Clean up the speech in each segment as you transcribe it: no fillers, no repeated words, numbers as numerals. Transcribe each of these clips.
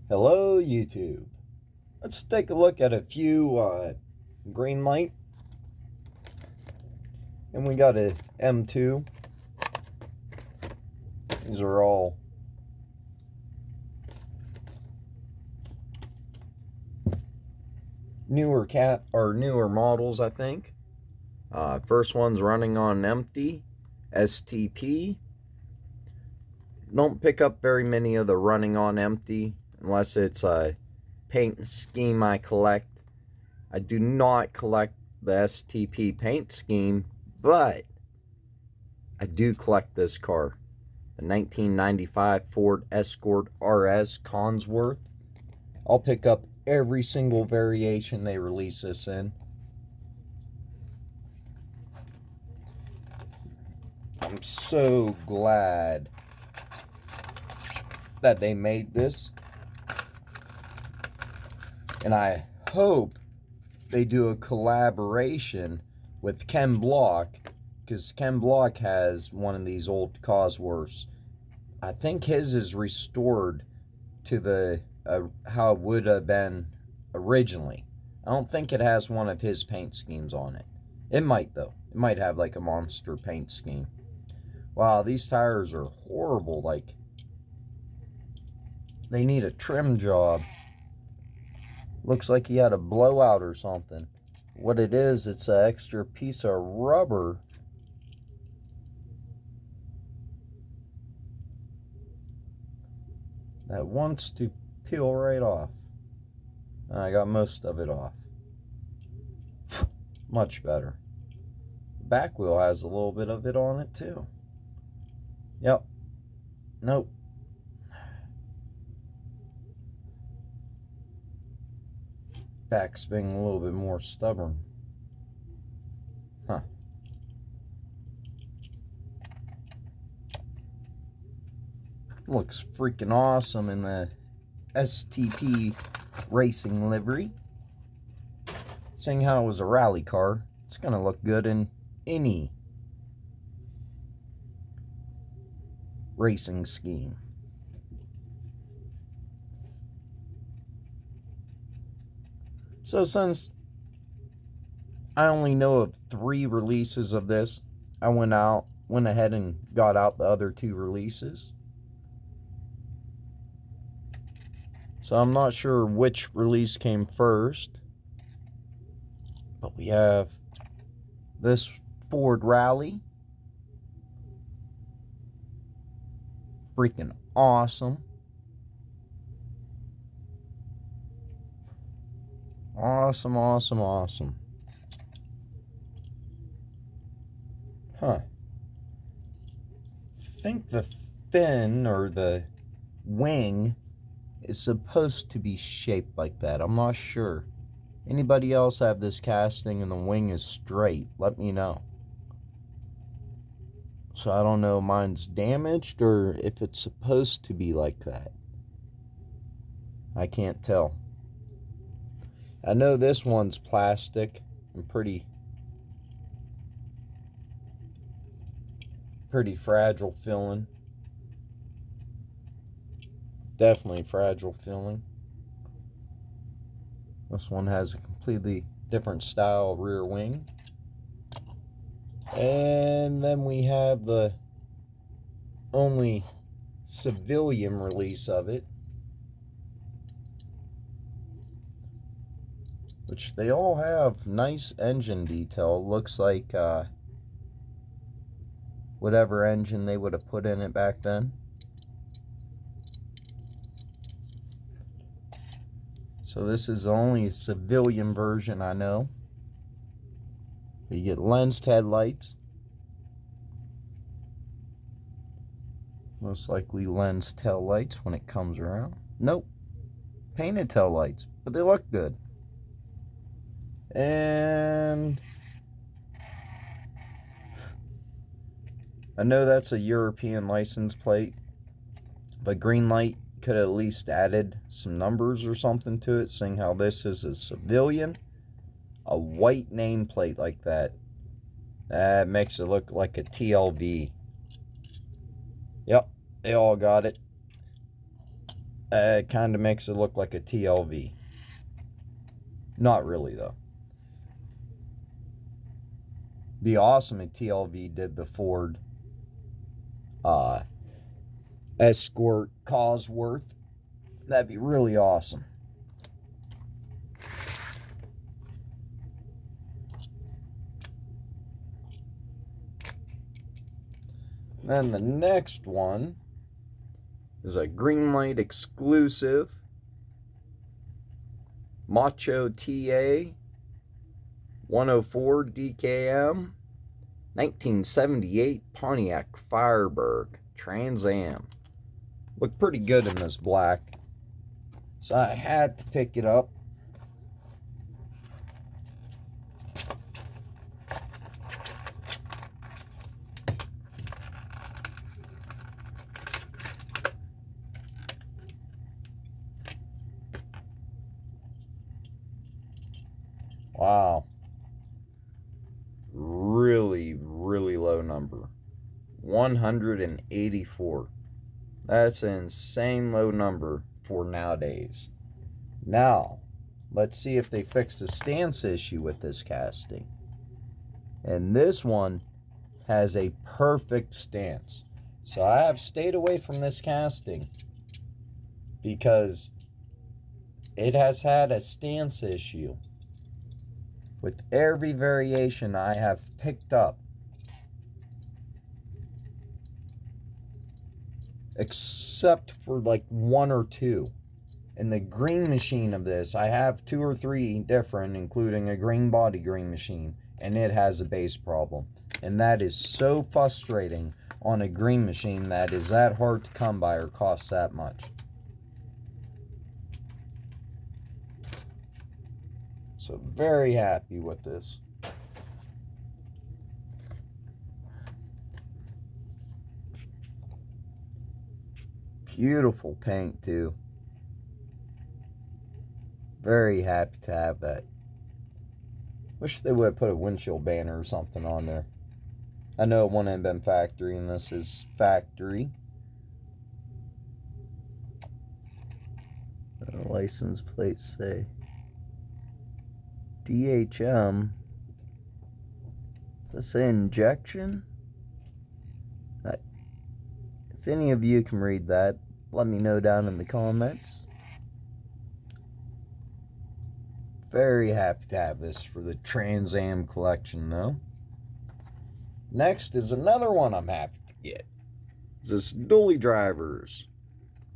Hello YouTube. Let's take a look at a few green light. And we got a M2. These are all newer models, I think. First one's running on empty STP. Don't pick up very many of the running on empty unless it's a paint scheme I collect. I do not collect the STP paint scheme, but I do collect this car. The 1995 Ford Escort RS Cosworth. I'll pick up every single variation they release this in. I'm so glad that they made this, and I hope they do a collaboration with Ken Block, because Ken Block has one of these old Cosworths. I think his is restored to the how it would have been originally. I don't think it has one of his paint schemes on it. It might though. It might have like a monster paint scheme. Wow, these tires are horrible. Like, they need a trim job. Looks like he had a blowout or something. What it is, it's an extra piece of rubber that wants to peel right off. I got most of it off. Much better. The back wheel has a little bit of it on it too. Yep. Nope. Back's being a little bit more stubborn. Huh. Looks freaking awesome in the STP racing livery. Seeing how it was a rally car, it's gonna look good in any racing scheme. So since I only know of 3 releases of this, I went ahead and got out the other 2 releases. So I'm not sure which release came first, but we have this Ford Rally. Freaking awesome. Awesome, awesome, awesome. Huh. I think the fin or the wing is supposed to be shaped like that. I'm not sure. Anybody else have this casting and the wing is straight? Let me know. So I don't know if mine's damaged or if it's supposed to be like that. I can't tell. I know this one's plastic and pretty fragile feeling. Definitely fragile feeling. This one has a completely different style rear wing. And then we have the only civilian release of it, which they all have nice engine detail. Looks like whatever engine they would have put in it back then. So this is the only civilian version I know. You get lensed headlights. Most likely lensed tail lights when it comes around. Nope. Painted tail lights, but they look good. And I know that's a European license plate, but Greenlight could have at least added some numbers or something to it, seeing how this is a civilian. A white nameplate like that, that makes it look like a TLV. Yep, they all got it. It kind of makes it look like a TLV. Not really, though. Be awesome if TLV did the Ford Escort Cosworth. That'd be really awesome. Then the next one is a Greenlight exclusive Macho TA 104 DKM 1978 Pontiac Trans Am. Looked pretty good in this black, so I had to pick it up. Wow. Really, really low number. 184. That's an insane low number for nowadays. Now, let's see if they fix the stance issue with this casting. And this one has a perfect stance. So I have stayed away from this casting because it has had a stance issue with every variation I have picked up, except for like one or two. In the green machine of this, I have 2 or 3 different, including a green body green machine, and it has a bass problem. And that is so frustrating on a green machine that is that hard to come by or costs that much. So very happy with this. Beautiful paint too. Very happy to have that. Wish they would have put a windshield banner or something on there. I know it wouldn't have been factory, and this is factory. License plates say DHM. Does it say injection? If any of you can read that, let me know down in the comments. Very happy to have this for the Trans Am collection, though. Next is another one I'm happy to get. This Dually Drivers.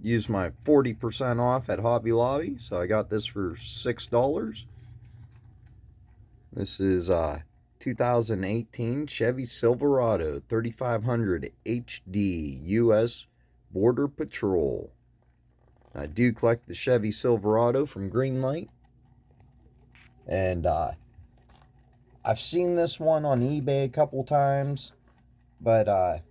Used my 40% off at Hobby Lobby, so I got this for $6. This is 2018 Chevy Silverado 3500 HD US Border Patrol. I do collect the Chevy Silverado from Greenlight. And I've seen this one on eBay a couple times, but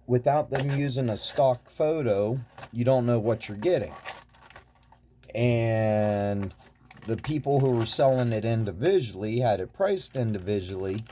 without them using a stock photo, you don't know what you're getting. And the people who were selling it individually had it priced individually.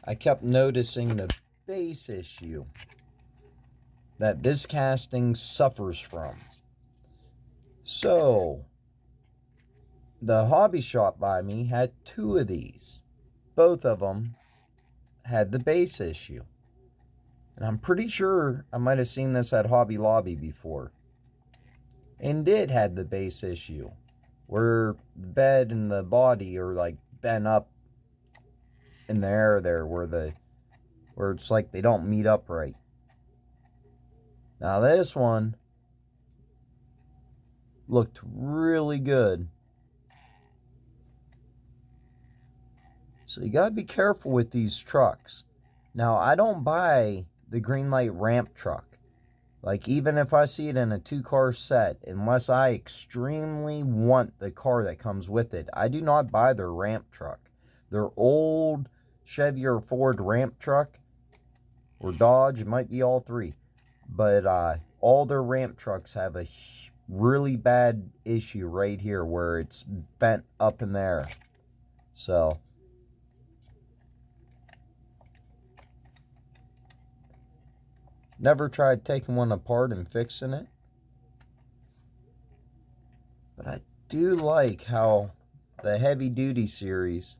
I kept noticing the base issue that this casting suffers from. So the hobby shop by me had 2 of these. Both of them had the base issue. And I'm pretty sure I might have seen this at Hobby Lobby before. And it had the base issue, where the bed and the body are like bent up in the air there, where it's like they don't meet up right. Now this one looked really good. So you gotta be careful with these trucks. Now I don't buy the Greenlight ramp truck. Like, even if I see it in a 2-car set, unless I extremely want the car that comes with it, I do not buy their ramp truck. Their old Chevy or Ford ramp truck, or Dodge, it might be all 3. But all their ramp trucks have a really bad issue right here where it's bent up in the air. So never tried taking one apart and fixing it. But I do like how the heavy duty series,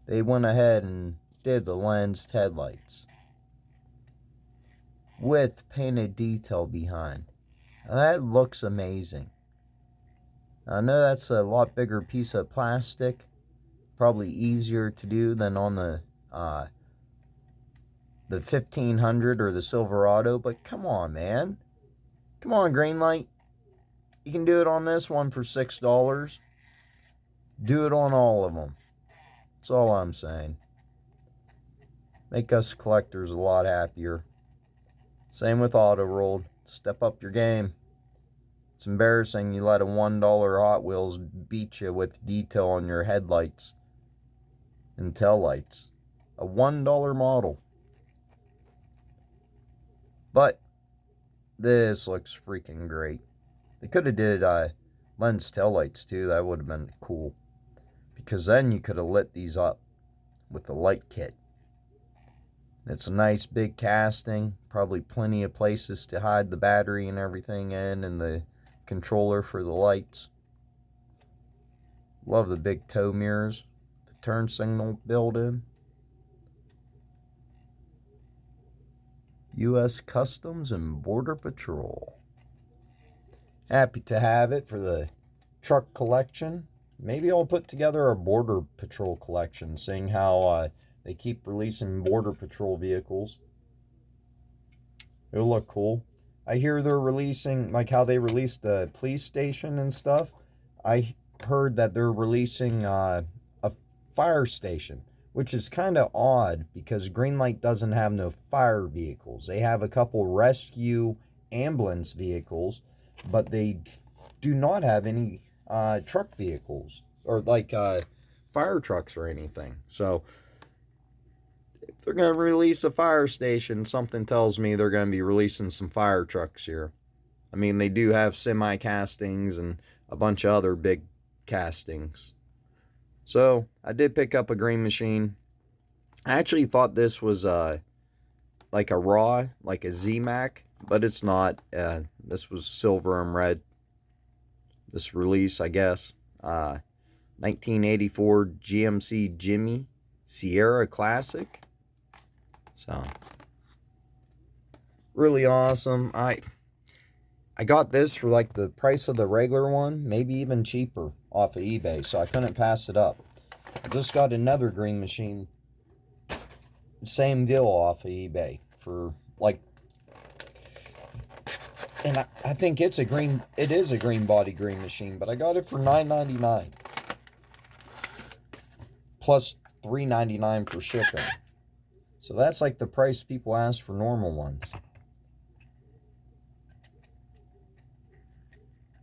they went ahead and did the lensed headlights with painted detail behind. Now that looks amazing. I know that's a lot bigger piece of plastic, probably easier to do than on the 1500 or the Silverado, but come on, man. Come on, Greenlight. You can do it on this one for $6. Do it on all of them. That's all I'm saying. Make us collectors a lot happier. Same with Auto Rolled. Step up your game. It's embarrassing you let a $1 Hot Wheels beat you with detail on your headlights and taillights. A $1 model. But this looks freaking great. They could have did lens taillights too. That would have been cool. Because then you could have lit these up with the light kit. It's a nice big casting. Probably plenty of places to hide the battery and everything in, and the controller for the lights. Love the big tow mirrors. The turn signal built-in. U.S. Customs and Border Patrol. Happy to have it for the truck collection. Maybe I'll put together a Border Patrol collection, seeing how they keep releasing Border Patrol vehicles. It'll look cool. I hear they're releasing, like how they released the police station and stuff. I heard that they're releasing a fire station, which is kind of odd because Greenlight doesn't have no fire vehicles. They have a couple rescue ambulance vehicles, but they do not have any truck vehicles or like fire trucks or anything. So if they're going to release a fire station, something tells me they're going to be releasing some fire trucks here. I mean, they do have semi castings and a bunch of other big castings. So I did pick up a Green Machine. I actually thought this was like a raw, like a Z-Mac, but it's not. This was silver and red. This release, I guess. 1984 GMC Jimmy Sierra Classic. So really awesome. I got this for like the price of the regular one, maybe even cheaper off of eBay, so I couldn't pass it up. I just got another Green Machine, same deal off of eBay for like, and I think it is a green body Green Machine, but I got it for $9.99 plus $3.99 for shipping. So that's like the price people ask for normal ones.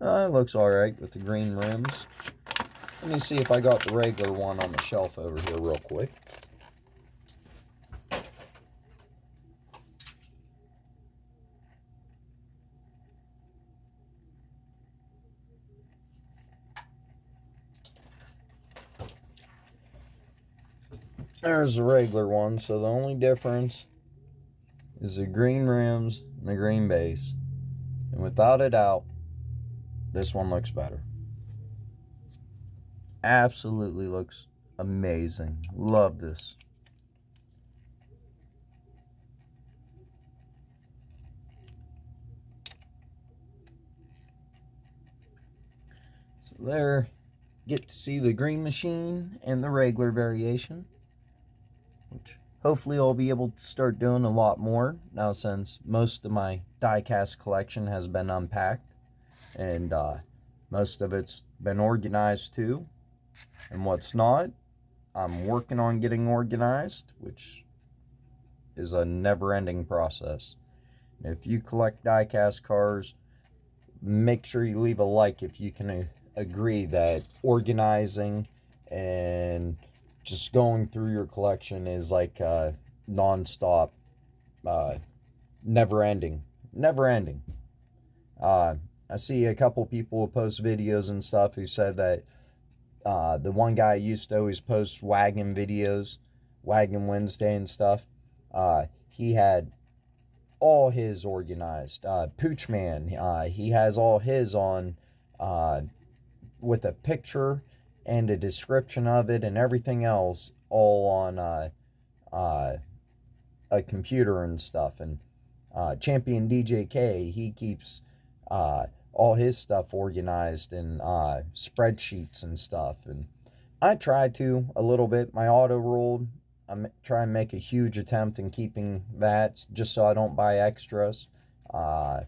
It looks alright with the green rims. Let me see if I got the regular one on the shelf over here real quick. There's the regular one, so the only difference is the green rims and the green base. And without a doubt, this one looks better. Absolutely looks amazing. Love this. So there, get to see the Green Machine and the regular variation, which hopefully I'll be able to start doing a lot more now since most of my diecast collection has been unpacked and most of it's been organized too. And what's not, I'm working on getting organized, which is a never-ending process. And if you collect diecast cars, make sure you leave a like if you can agree that organizing and just going through your collection is like non-stop, never-ending. I see a couple people who post videos and stuff who said that the one guy used to always post wagon videos, Wagon Wednesday and stuff. He had all his organized. Pooch Man, he has all his on with a picture and a description of it and everything else, all on a computer and stuff. And Champion DJK, he keeps all his stuff organized in spreadsheets and stuff. And I try to a little bit. My auto rolled, I'm trying to make a huge attempt in keeping that, just so I don't buy extras. And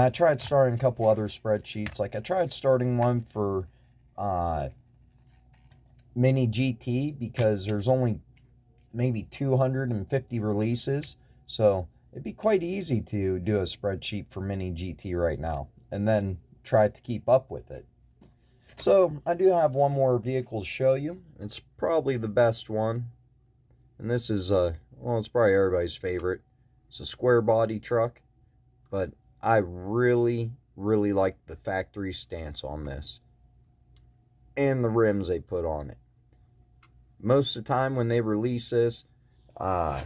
I tried starting a couple other spreadsheets. Like I tried starting one for Mini GT, because there's only maybe 250 releases. So it'd be quite easy to do a spreadsheet for Mini GT right now, and then try to keep up with it. So I do have one more vehicle to show you. It's probably the best one. And this is, well, it's probably everybody's favorite. It's a square body truck. But I really, really like the factory stance on this. And the rims they put on it. Most of the time when they release this, and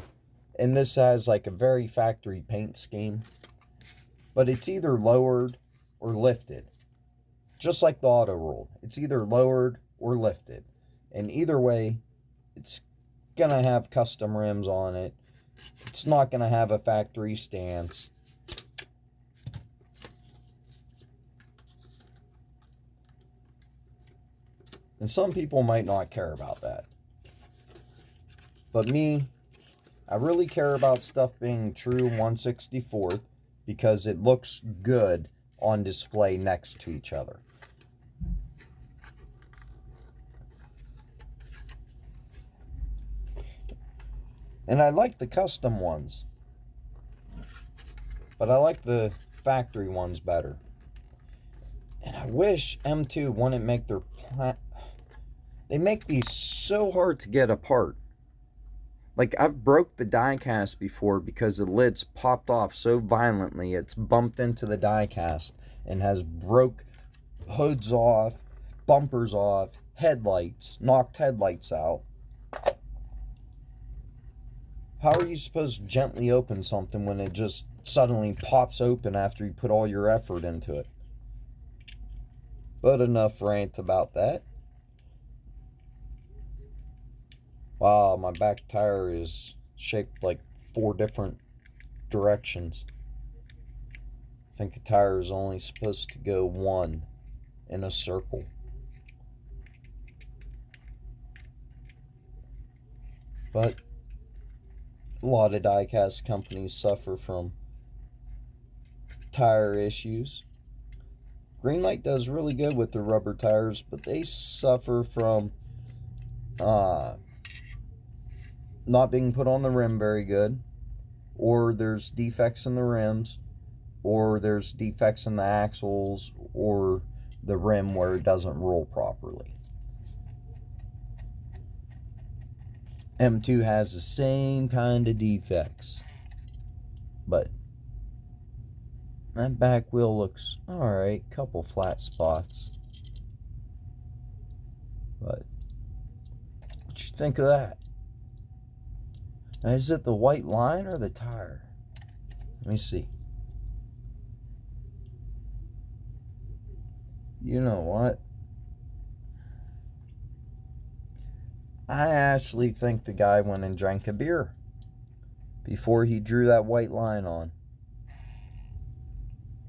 this has like a very factory paint scheme. But it's either lowered or lifted. Just like the auto roll, it's either lowered or lifted. And either way, it's gonna have custom rims on it. It's not gonna have a factory stance. And some people might not care about that. But me, I really care about stuff being true 1/64th, because it looks good on display next to each other. And I like the custom ones, but I like the factory ones better. And I wish M2 wouldn't make their they make these so hard to get apart. Like, I've broke the diecast before because the lid's popped off so violently it's bumped into the diecast and has broke hoods off, bumpers off, headlights, knocked headlights out. How are you supposed to gently open something when it just suddenly pops open after you put all your effort into it? But enough rant about that. Wow, my back tire is shaped like 4 different directions. I think a tire is only supposed to go 1 in a circle. But a lot of diecast companies suffer from tire issues. Greenlight does really good with their rubber tires, but they suffer from not being put on the rim very good, or there's defects in the rims, or there's defects in the axles or the rim where it doesn't roll properly. M2 has the same kind of defects, but that back wheel looks alright, couple flat spots. But what you think of that? Now, is it the white line or the tire? Let me see. You know what? I actually think the guy went and drank a beer before he drew that white line on.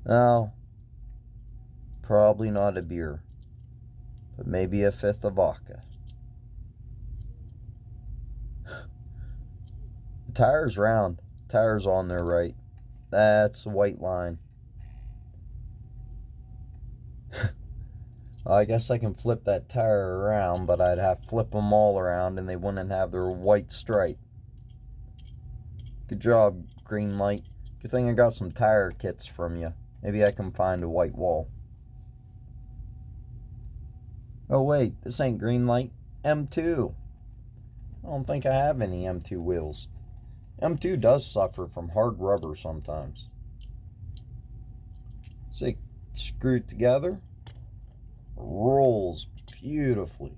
Now, probably not a beer, but maybe a 5th of vodka. The tire's round. The tire's on there right. That's the white line. Well, I guess I can flip that tire around, but I'd have to flip them all around and they wouldn't have their white stripe. Good job, Greenlight. Good thing I got some tire kits from you. Maybe I can find a white wall. Oh wait, this ain't Greenlight. M2. I don't think I have any M2 wheels. M2 does suffer from hard rubber sometimes. See, screwed together. Rolls beautifully.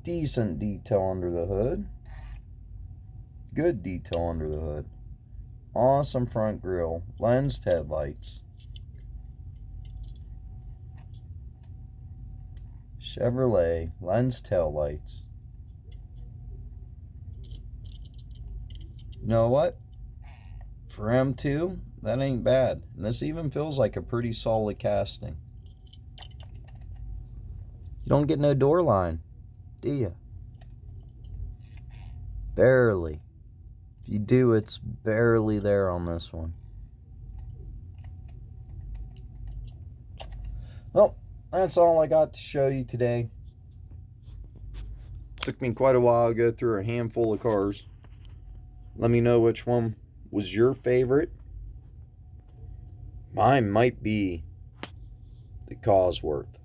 Decent detail under the hood. Good detail under the hood. Awesome front grille. Lensed headlights. Chevrolet. Lens tail lights. You know what? For M2, that ain't bad. And this even feels like a pretty solid casting. You don't get no door line, do you? Barely. If you do, it's barely there on this one. Well, that's all I got to show you today. Took me quite a while to go through a handful of cars. Let me know which one was your favorite. Mine might be the Cosworth.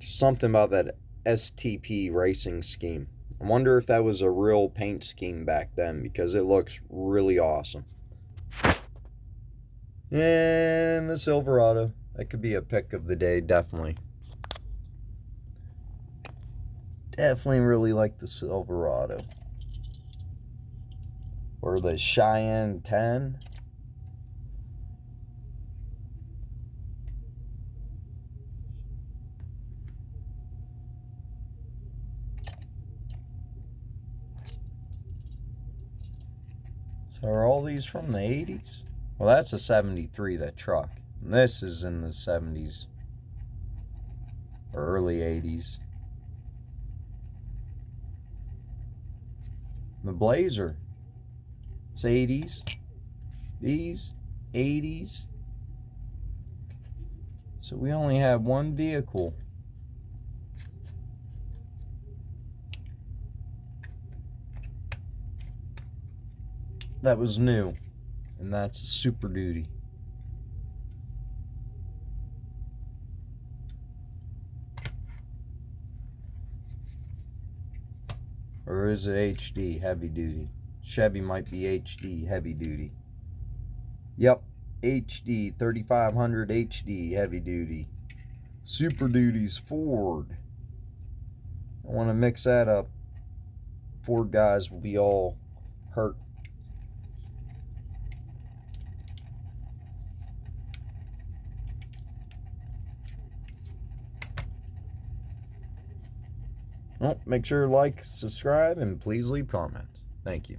Something about that STP racing scheme. I wonder if that was a real paint scheme back then, because it looks really awesome. And the Silverado. That could be a pick of the day, definitely. Definitely really like the Silverado. Or the Cheyenne 10. So are all these from the 80s? Well, that's a 73, that truck. And this is in the 70s. Or early 80s. The Blazer. It's 80s. These, 80s. So we only have one vehicle. That was new, and that's Super Duty. Or is it HD, heavy duty? Chevy might be HD, heavy duty. Yep, HD, 3500 HD, heavy duty. Super Duty's Ford. I want to mix that up. Ford guys will be all hurt. Well, make sure to like, subscribe, and please leave comments. Thank you.